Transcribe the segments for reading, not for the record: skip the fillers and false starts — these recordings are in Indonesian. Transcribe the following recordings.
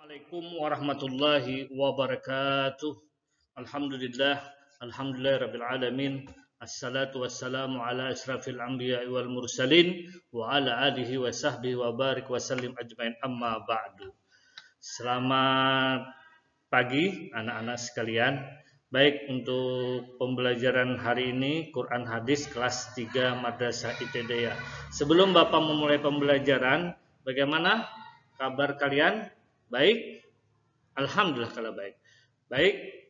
Assalamualaikum warahmatullahi wabarakatuh. Alhamdulillah, alhamdulillahirabbil alamin. Assalatu wassalamu ala asyrafil anbiya'i wal mursalin wa ala alihi wa sahbihi wa barik wa sallim ajmain amma ba'du. Selamat pagi anak-anak sekalian. Baik, untuk pembelajaran hari ini Quran Hadis kelas 3 Madrasah Ibtidaiyah. Sebelum Bapak memulai pembelajaran, bagaimana kabar kalian? Baik? Alhamdulillah kalau baik. Baik,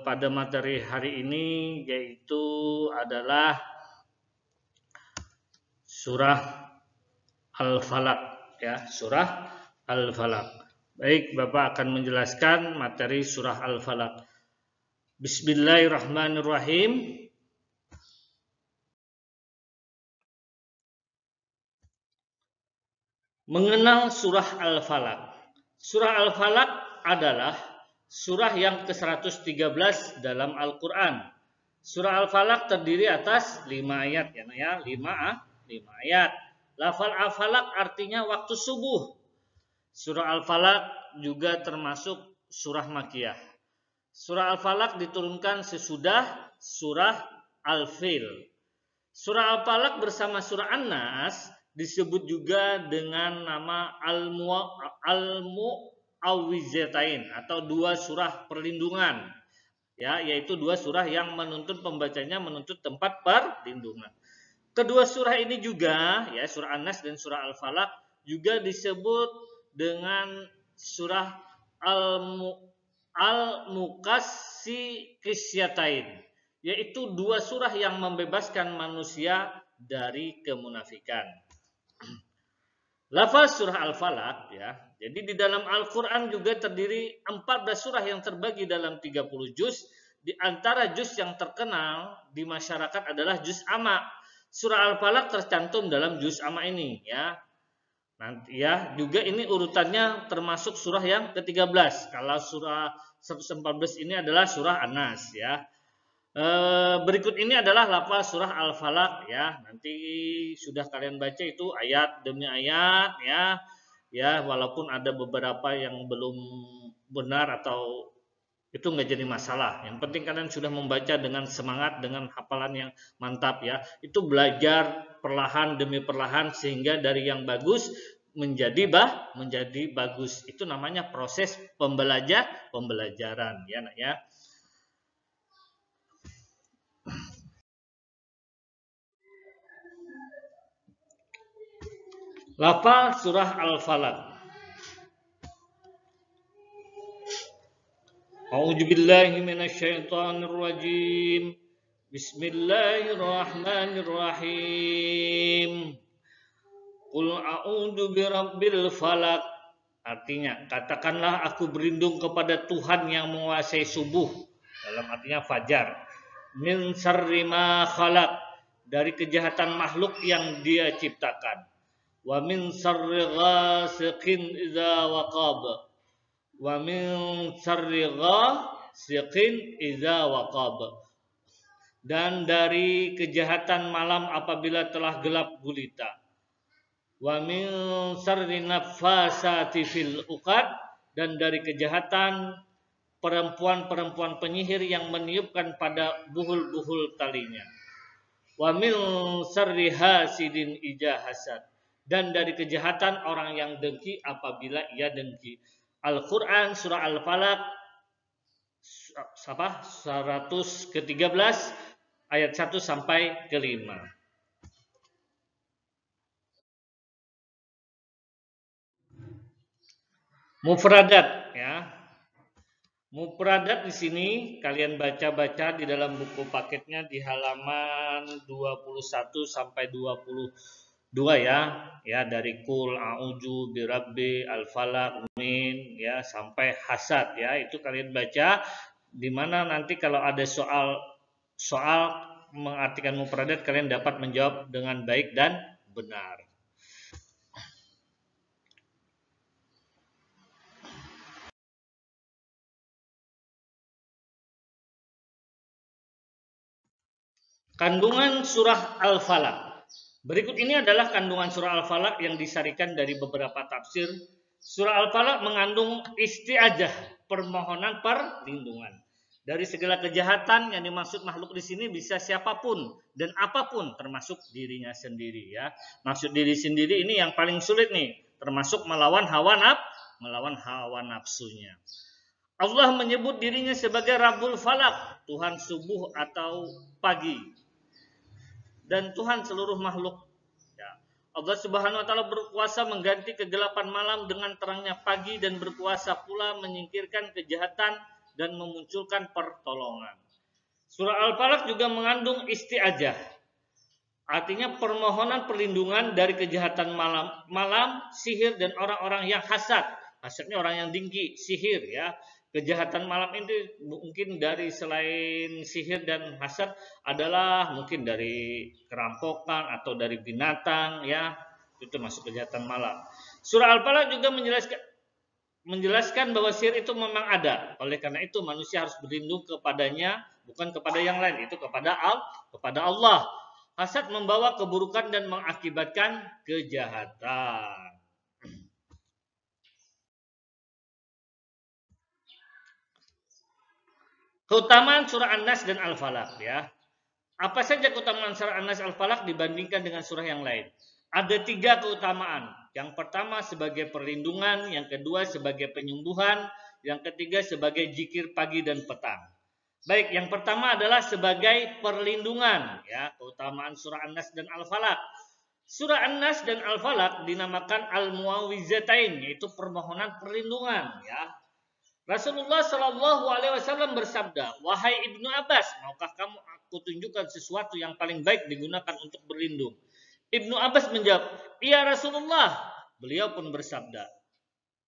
pada materi hari ini yaitu adalah surah Al-Falaq ya, surah Al-Falaq. Baik, Bapak akan menjelaskan materi surah Al-Falaq. Bismillahirrahmanirrahim. Mengenal surah Al-Falaq. Surah Al-Falaq adalah surah yang ke-113 dalam Al-Quran. Surah Al-Falaq terdiri atas 5 ayat ya, 5 ayat. Lafal Al-Falaq artinya waktu subuh. Surah Al-Falaq juga termasuk surah Makkiyah. Surah Al-Falaq diturunkan sesudah surah Al-Fil. Surah Al-Falaq bersama surah An-Nas disebut juga dengan nama Al-Mu'awwizatain atau dua surah perlindungan. Ya, yaitu dua surah yang menuntut pembacanya menuntut tempat perlindungan. Kedua surah ini juga, ya, surah An-Nas dan surah Al-Falaq juga disebut dengan surah Al-Muqassiqisyatain, yaitu dua surah yang membebaskan manusia dari kemunafikan. Lafaz surah Al-Falaq ya. Jadi di dalam Al-Qur'an juga terdiri 14 surah yang terbagi dalam 30 juz. Di antara juz yang terkenal di masyarakat adalah juz Amma. Surah Al-Falaq tercantum dalam juz Amma ini ya. Nanti ya, juga ini urutannya termasuk surah yang ke-13. Kalau surah 114 ini adalah surah An-Nas ya. Berikut ini adalah lafaz surah Al-Falaq ya. Nanti sudah kalian baca itu ayat demi ayat ya. Ya, walaupun ada beberapa yang belum benar atau itu nggak jadi masalah. Yang penting kalian sudah membaca dengan semangat, dengan hafalan yang mantap ya. Itu belajar perlahan demi perlahan sehingga dari yang bagus menjadi bagus. Itu namanya proses pembelajaran ya, Nak ya. Lafaz surah Al-Falaq. A'udzubillahi minasyaitonir rajim. Bismillahirrahmanirrahim. Qul a'udzu birabbil falaq. Artinya, katakanlah aku berlindung kepada Tuhan yang menguasai subuh. Dalam artinya fajar. Min syarri ma khalaq. Dari kejahatan makhluk yang Dia ciptakan. Wa min syarri ghasiqin idza waqab. Wa min syarri ghasiqin idza waqab. Dan dari kejahatan malam apabila telah gelap gulita. Wa min syarri naffasati fil uqad. Dan dari kejahatan perempuan-perempuan penyihir yang meniupkan pada buhul-buhul talinya. Wa min syarri hasidin idza hasad. Dan dari kejahatan orang yang dengki apabila ia dengki. Al-Quran surah Al-Falaq 113 ayat 1 sampai ke 5. Mufradat ya. Mufradat di sini kalian baca-baca di dalam buku paketnya di halaman 21 sampai 22 ya, dari Qul a'udzu birabbi al-falaq min ya sampai hasad ya, itu kalian baca, di mana nanti kalau ada soal mengartikan mufradat kalian dapat menjawab dengan baik dan benar. Kandungan surah Al-Falaq. Berikut ini adalah kandungan surah Al-Falaq yang disarikan dari beberapa tafsir Surah Al-Falaq mengandung isti'adzah, permohonan perlindungan. Dari segala kejahatan yang dimaksud makhluk di sini bisa siapapun dan apapun, termasuk dirinya sendiri ya. Maksud diri sendiri ini yang paling sulit nih, termasuk melawan hawa nafsunya. Allah menyebut dirinya sebagai Rabbul Falak, Tuhan subuh atau pagi, dan Tuhan seluruh makhluk. Ya. Allah Subhanahu wa taala berkuasa mengganti kegelapan malam dengan terangnya pagi dan berkuasa pula menyingkirkan kejahatan dan memunculkan pertolongan. Surah Al-Falaq juga mengandung isti'adzah. Artinya permohonan perlindungan dari kejahatan malam, sihir dan orang-orang yang hasad. Hasadnya orang yang dengki, sihir ya. Kejahatan malam ini mungkin dari selain sihir dan hasad adalah mungkin dari kerampokan atau dari binatang ya. Itu masuk kejahatan malam. Surah Al-Falaq juga menjelaskan bahwa sihir itu memang ada. Oleh karena itu manusia harus berlindung kepadanya, bukan kepada yang lain, itu kepada Allah. Hasad membawa keburukan dan mengakibatkan kejahatan. Keutamaan surah An-Nas dan Al-Falaq ya. Apa saja keutamaan surah An-Nas Al-Falaq dibandingkan dengan surah yang lain? Ada 3 keutamaan. Yang pertama sebagai perlindungan, yang kedua sebagai penyembuhan, yang ketiga sebagai zikir pagi dan petang. Baik, yang pertama adalah sebagai perlindungan ya, keutamaan surah An-Nas dan Al-Falaq. Surah An-Nas dan Al-Falaq dinamakan Al-Muawwizatain, yaitu permohonan perlindungan ya. Rasulullah Shallallahu Alaihi Wasallam bersabda, wahai Ibnu Abbas, maukah kamu aku tunjukkan sesuatu yang paling baik digunakan untuk berlindung? Ibnu Abbas menjawab, iya Rasulullah. Beliau pun bersabda,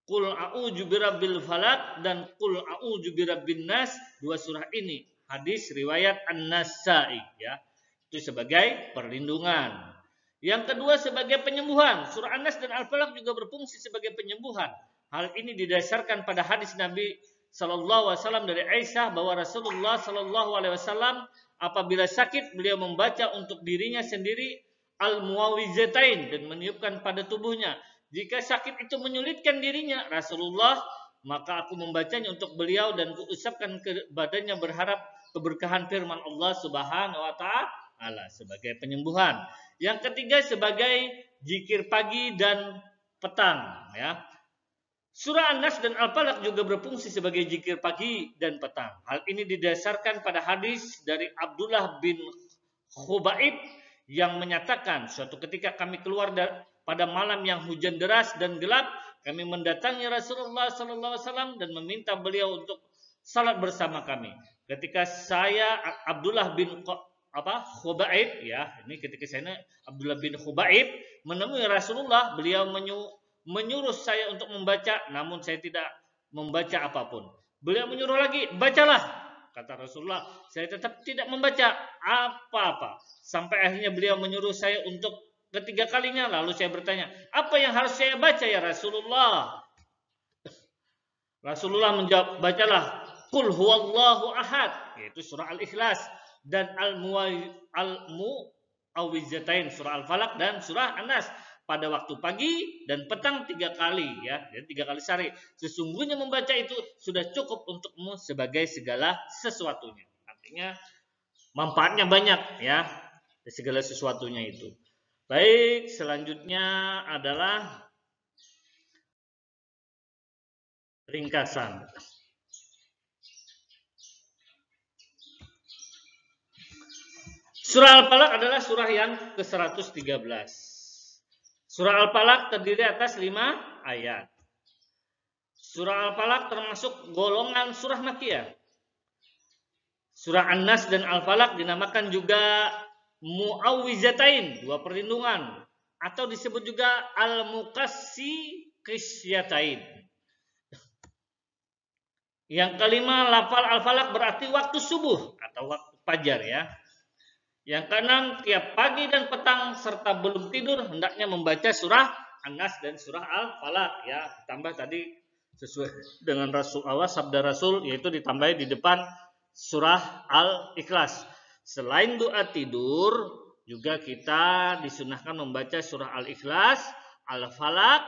Qul a'udzu birabbil falaq dan Qul a'udzu birabbin nas, 2 surah ini hadis riwayat An-Nasa'i ya. Itu sebagai perlindungan. Yang kedua sebagai penyembuhan. Surah An-Nas dan Al-Falaq juga berfungsi sebagai penyembuhan. Hal ini didasarkan pada hadis Nabi sallallahu alaihi wasallam dari Aisyah bahwa Rasulullah sallallahu alaihi wasallam apabila sakit beliau membaca untuk dirinya sendiri Al-Muawwizatain dan meniupkan pada tubuhnya. Jika sakit itu menyulitkan dirinya, Rasulullah, maka aku membacanya untuk beliau dan kuusapkan ke badannya berharap keberkahan firman Allah Subhanahu wa taala sebagai penyembuhan. Yang ketiga sebagai zikir pagi dan petang ya. Surah An-Nas dan Al-Falaq juga berfungsi sebagai zikir pagi dan petang. Hal ini didasarkan pada hadis dari Abdullah bin Khubaib yang menyatakan suatu ketika kami keluar pada malam yang hujan deras dan gelap, kami mendatangi Rasulullah SAW dan meminta beliau untuk salat bersama kami. Ketika saya Abdullah bin Khubaib ya, ini ketika saya Abdullah bin Khubaib menemui Rasulullah, beliau menyuruh saya untuk membaca, namun saya tidak membaca apapun. Beliau menyuruh lagi, bacalah. Kata Rasulullah, saya tetap tidak membaca apa-apa. Sampai akhirnya beliau menyuruh saya untuk ketiga kalinya. Lalu saya bertanya, apa yang harus saya baca ya Rasulullah? Rasulullah menjawab, bacalah Qul huwallahu ahad, yaitu surah Al-Ikhlas, dan Al-Muawwizatain, surah Al-Falaq dan surah An-Nas. Pada waktu pagi dan petang 3 kali ya, jadi 3 kali sehari. Sesungguhnya membaca itu sudah cukup untukmu sebagai segala sesuatunya. Artinya manfaatnya banyak ya, segala sesuatunya itu. Baik, selanjutnya adalah ringkasan. Surah Al-Falaq adalah surah yang ke-113. Surah Al-Falaq terdiri atas 5 ayat. Surah Al-Falaq termasuk golongan surah Makkiyah. Surah An-Nas dan Al-Falaq dinamakan juga Muawwizatain, 2 perlindungan, atau disebut juga Al-Muqassisyatain. Yang kelima, lafal Al-Falaq berarti waktu subuh atau waktu fajar ya. Yang keenam, tiap pagi dan petang serta belum tidur hendaknya membaca surah An-Nas dan surah Al-Falaq ya. Ditambah tadi sesuai dengan Rasul Allah, sabda Rasul, yaitu ditambah di depan surah Al-Ikhlas. Selain doa tidur, juga kita disunahkan membaca surah Al-Ikhlas, Al-Falaq,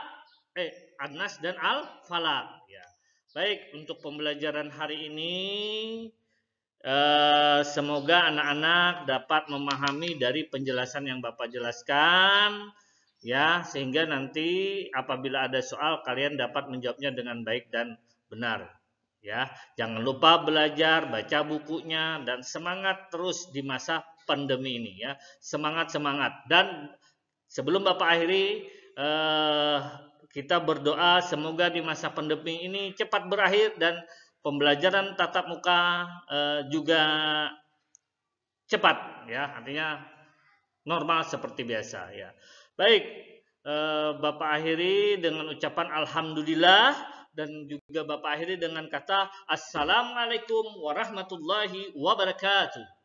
An-Nas dan Al-Falaq ya. Baik, untuk pembelajaran hari ini semoga anak-anak dapat memahami dari penjelasan yang Bapak jelaskan ya, sehingga nanti apabila ada soal kalian dapat menjawabnya dengan baik dan benar ya. Jangan lupa belajar, baca bukunya, dan semangat terus di masa pandemi ini ya. Semangat. Dan sebelum Bapak akhiri, kita berdoa semoga di masa pandemi ini cepat berakhir dan pembelajaran tatap muka juga cepat ya, artinya normal seperti biasa ya. Baik, Bapak akhiri dengan ucapan alhamdulillah dan juga Bapak akhiri dengan kata assalamualaikum warahmatullahi wabarakatuh.